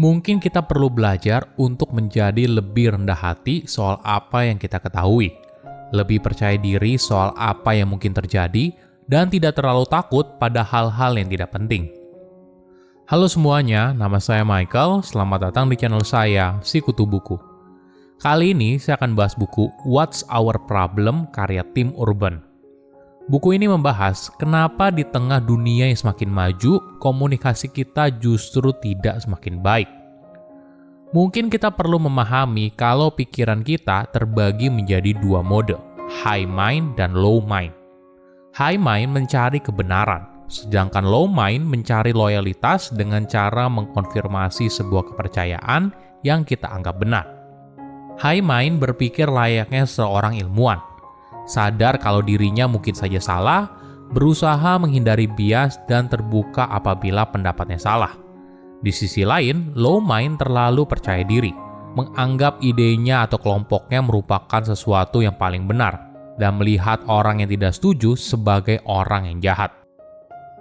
Mungkin kita perlu belajar untuk menjadi lebih rendah hati soal apa yang kita ketahui, lebih percaya diri soal apa yang mungkin terjadi, dan tidak terlalu takut pada hal-hal yang tidak penting. Halo semuanya, nama saya Michael, selamat datang di channel saya, Sikutu Buku. Kali ini saya akan bahas buku What's Our Problem karya Tim Urban. Buku ini membahas kenapa di tengah dunia yang semakin maju, komunikasi kita justru tidak semakin baik. Mungkin kita perlu memahami kalau pikiran kita terbagi menjadi dua mode, high mind dan low mind. High mind mencari kebenaran, sedangkan low mind mencari loyalitas dengan cara mengkonfirmasi sebuah kepercayaan yang kita anggap benar. High mind berpikir layaknya seorang ilmuwan, sadar kalau dirinya mungkin saja salah, berusaha menghindari bias dan terbuka apabila pendapatnya salah. Di sisi lain, low mind terlalu percaya diri, menganggap idenya atau kelompoknya merupakan sesuatu yang paling benar, dan melihat orang yang tidak setuju sebagai orang yang jahat.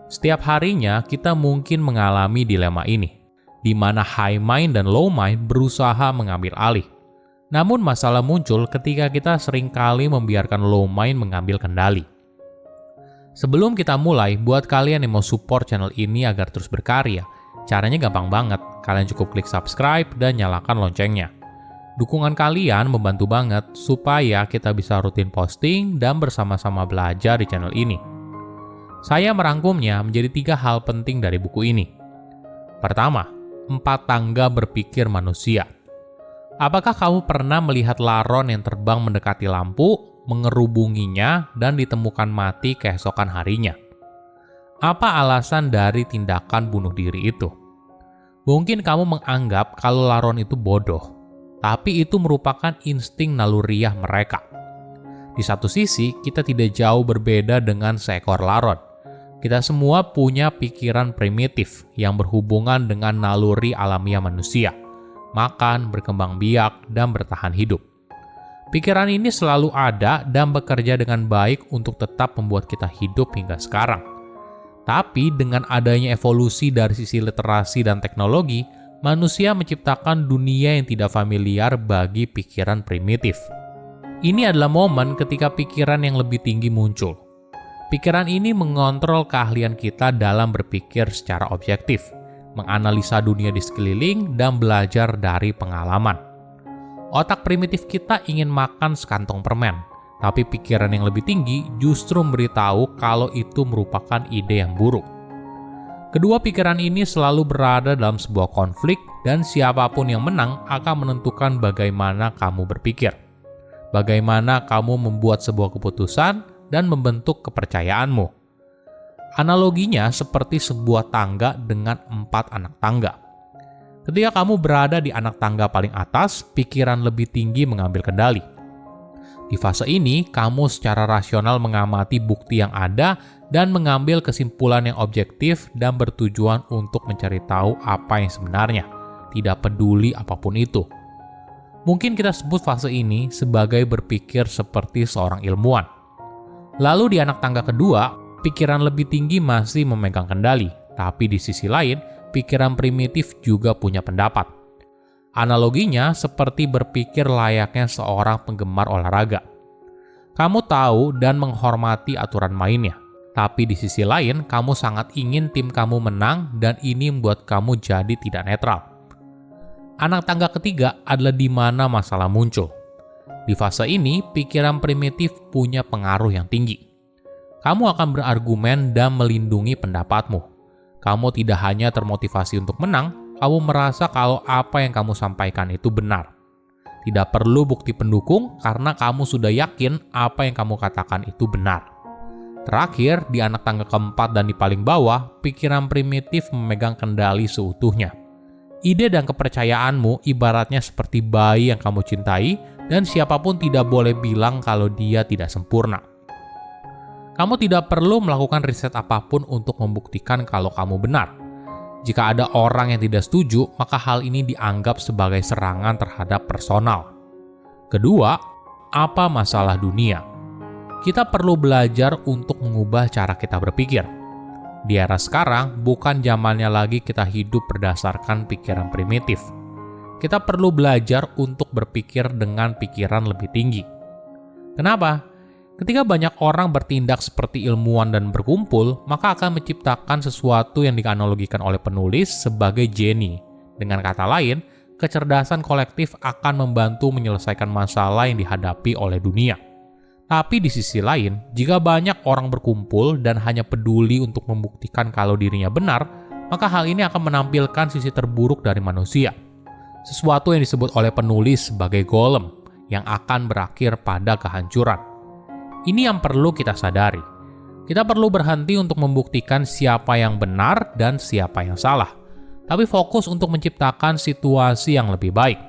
Setiap harinya kita mungkin mengalami dilema ini, di mana high mind dan low mind berusaha mengambil alih. Namun masalah muncul ketika kita seringkali membiarkan low mind mengambil kendali. Sebelum kita mulai, buat kalian yang mau support channel ini agar terus berkarya, caranya gampang banget. Kalian cukup klik subscribe dan nyalakan loncengnya. Dukungan kalian membantu banget supaya kita bisa rutin posting dan bersama-sama belajar di channel ini. Saya merangkumnya menjadi 3 hal penting dari buku ini. Pertama, 4 tangga berpikir manusia. Apakah kamu pernah melihat laron yang terbang mendekati lampu, mengerubunginya, dan ditemukan mati keesokan harinya? Apa alasan dari tindakan bunuh diri itu? Mungkin kamu menganggap kalau laron itu bodoh, tapi itu merupakan insting naluriah mereka. Di satu sisi, kita tidak jauh berbeda dengan seekor laron. Kita semua punya pikiran primitif yang berhubungan dengan naluri alamiah manusia. Makan, berkembang biak, dan bertahan hidup. Pikiran ini selalu ada dan bekerja dengan baik untuk tetap membuat kita hidup hingga sekarang. Tapi dengan adanya evolusi dari sisi literasi dan teknologi, manusia menciptakan dunia yang tidak familiar bagi pikiran primitif. Ini adalah momen ketika pikiran yang lebih tinggi muncul. Pikiran ini mengontrol keahlian kita dalam berpikir secara objektif, menganalisa dunia di sekeliling, dan belajar dari pengalaman. Otak primitif kita ingin makan sekantong permen, tapi pikiran yang lebih tinggi justru memberitahu kalau itu merupakan ide yang buruk. Kedua pikiran ini selalu berada dalam sebuah konflik, dan siapapun yang menang akan menentukan bagaimana kamu berpikir, bagaimana kamu membuat sebuah keputusan, dan membentuk kepercayaanmu. Analoginya seperti sebuah tangga dengan 4 anak tangga. Ketika kamu berada di anak tangga paling atas, pikiran lebih tinggi mengambil kendali. Di fase ini, kamu secara rasional mengamati bukti yang ada dan mengambil kesimpulan yang objektif dan bertujuan untuk mencari tahu apa yang sebenarnya, tidak peduli apapun itu. Mungkin kita sebut fase ini sebagai berpikir seperti seorang ilmuwan. Lalu di anak tangga kedua, pikiran lebih tinggi masih memegang kendali, tapi di sisi lain, pikiran primitif juga punya pendapat. Analoginya seperti berpikir layaknya seorang penggemar olahraga. Kamu tahu dan menghormati aturan mainnya, tapi di sisi lain, kamu sangat ingin tim kamu menang dan ini membuat kamu jadi tidak netral. Anak tangga ketiga adalah di mana masalah muncul. Di fase ini, pikiran primitif punya pengaruh yang tinggi. Kamu akan berargumen dan melindungi pendapatmu. Kamu tidak hanya termotivasi untuk menang, kamu merasa kalau apa yang kamu sampaikan itu benar. Tidak perlu bukti pendukung karena kamu sudah yakin apa yang kamu katakan itu benar. Terakhir, di anak tangga keempat dan di paling bawah, pikiran primitif memegang kendali seutuhnya. Ide dan kepercayaanmu ibaratnya seperti bayi yang kamu cintai dan siapapun tidak boleh bilang kalau dia tidak sempurna. Kamu tidak perlu melakukan riset apapun untuk membuktikan kalau kamu benar. Jika ada orang yang tidak setuju, maka hal ini dianggap sebagai serangan terhadap personal. Kedua, apa masalah dunia? Kita perlu belajar untuk mengubah cara kita berpikir. Di era sekarang, bukan zamannya lagi kita hidup berdasarkan pikiran primitif. Kita perlu belajar untuk berpikir dengan pikiran lebih tinggi. Kenapa? Ketika banyak orang bertindak seperti ilmuwan dan berkumpul, maka akan menciptakan sesuatu yang dianalogikan oleh penulis sebagai geni. Dengan kata lain, kecerdasan kolektif akan membantu menyelesaikan masalah yang dihadapi oleh dunia. Tapi di sisi lain, jika banyak orang berkumpul dan hanya peduli untuk membuktikan kalau dirinya benar, maka hal ini akan menampilkan sisi terburuk dari manusia. Sesuatu yang disebut oleh penulis sebagai golem, yang akan berakhir pada kehancuran. Ini yang perlu kita sadari. Kita perlu berhenti untuk membuktikan siapa yang benar dan siapa yang salah, tapi fokus untuk menciptakan situasi yang lebih baik.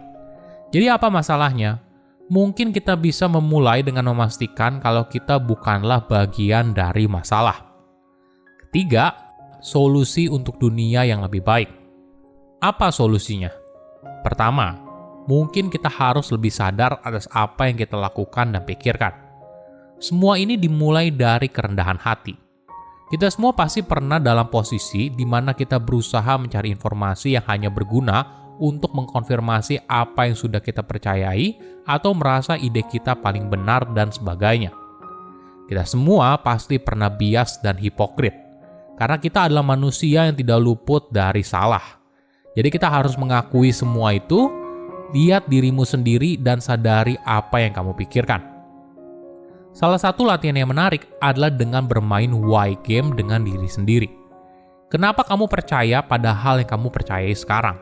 Jadi apa masalahnya? Mungkin kita bisa memulai dengan memastikan kalau kita bukanlah bagian dari masalah. Ketiga, solusi untuk dunia yang lebih baik. Apa solusinya? Pertama, mungkin kita harus lebih sadar atas apa yang kita lakukan dan pikirkan. Semua ini dimulai dari kerendahan hati. Kita semua pasti pernah dalam posisi di mana kita berusaha mencari informasi yang hanya berguna untuk mengkonfirmasi apa yang sudah kita percayai atau merasa ide kita paling benar dan sebagainya. Kita semua pasti pernah bias dan hipokrit, karena kita adalah manusia yang tidak luput dari salah. Jadi kita harus mengakui semua itu, lihat dirimu sendiri dan sadari apa yang kamu pikirkan. Salah satu latihan yang menarik adalah dengan bermain why game dengan diri sendiri. Kenapa kamu percaya pada hal yang kamu percayai sekarang?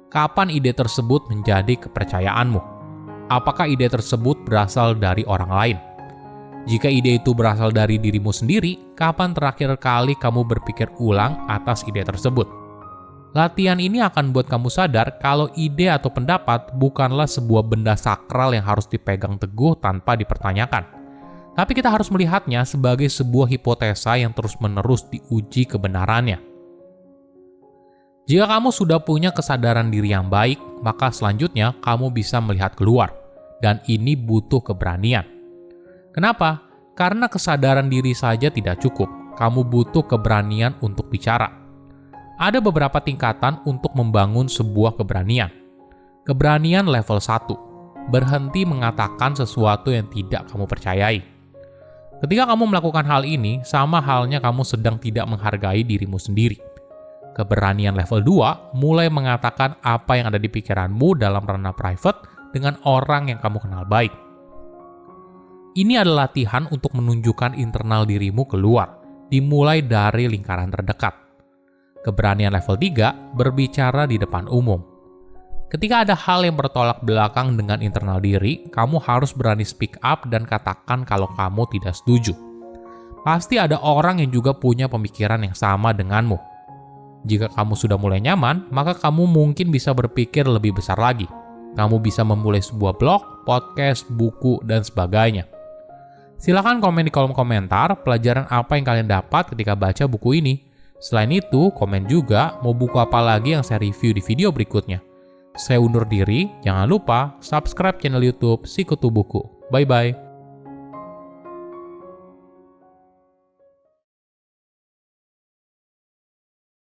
Kapan ide tersebut menjadi kepercayaanmu? Apakah ide tersebut berasal dari orang lain? Jika ide itu berasal dari dirimu sendiri, kapan terakhir kali kamu berpikir ulang atas ide tersebut? Latihan ini akan buat kamu sadar kalau ide atau pendapat bukanlah sebuah benda sakral yang harus dipegang teguh tanpa dipertanyakan. Tapi kita harus melihatnya sebagai sebuah hipotesa yang terus-menerus diuji kebenarannya. Jika kamu sudah punya kesadaran diri yang baik, maka selanjutnya kamu bisa melihat keluar. Dan ini butuh keberanian. Kenapa? Karena kesadaran diri saja tidak cukup. Kamu butuh keberanian untuk bicara. Ada beberapa tingkatan untuk membangun sebuah keberanian. Keberanian level 1. Berhenti mengatakan sesuatu yang tidak kamu percayai. Ketika kamu melakukan hal ini, sama halnya kamu sedang tidak menghargai dirimu sendiri. Keberanian level 2 mulai mengatakan apa yang ada di pikiranmu dalam ranah private dengan orang yang kamu kenal baik. Ini adalah latihan untuk menunjukkan internal dirimu keluar, dimulai dari lingkaran terdekat. Keberanian level 3 berbicara di depan umum. Ketika ada hal yang bertolak belakang dengan internal diri, kamu harus berani speak up dan katakan kalau kamu tidak setuju. Pasti ada orang yang juga punya pemikiran yang sama denganmu. Jika kamu sudah mulai nyaman, maka kamu mungkin bisa berpikir lebih besar lagi. Kamu bisa memulai sebuah blog, podcast, buku, dan sebagainya. Silakan komen di kolom komentar pelajaran apa yang kalian dapat ketika baca buku ini. Selain itu, komen juga mau buku apa lagi yang saya review di video berikutnya. Saya undur diri, jangan lupa subscribe channel YouTube Sikutu Buku. Bye-bye.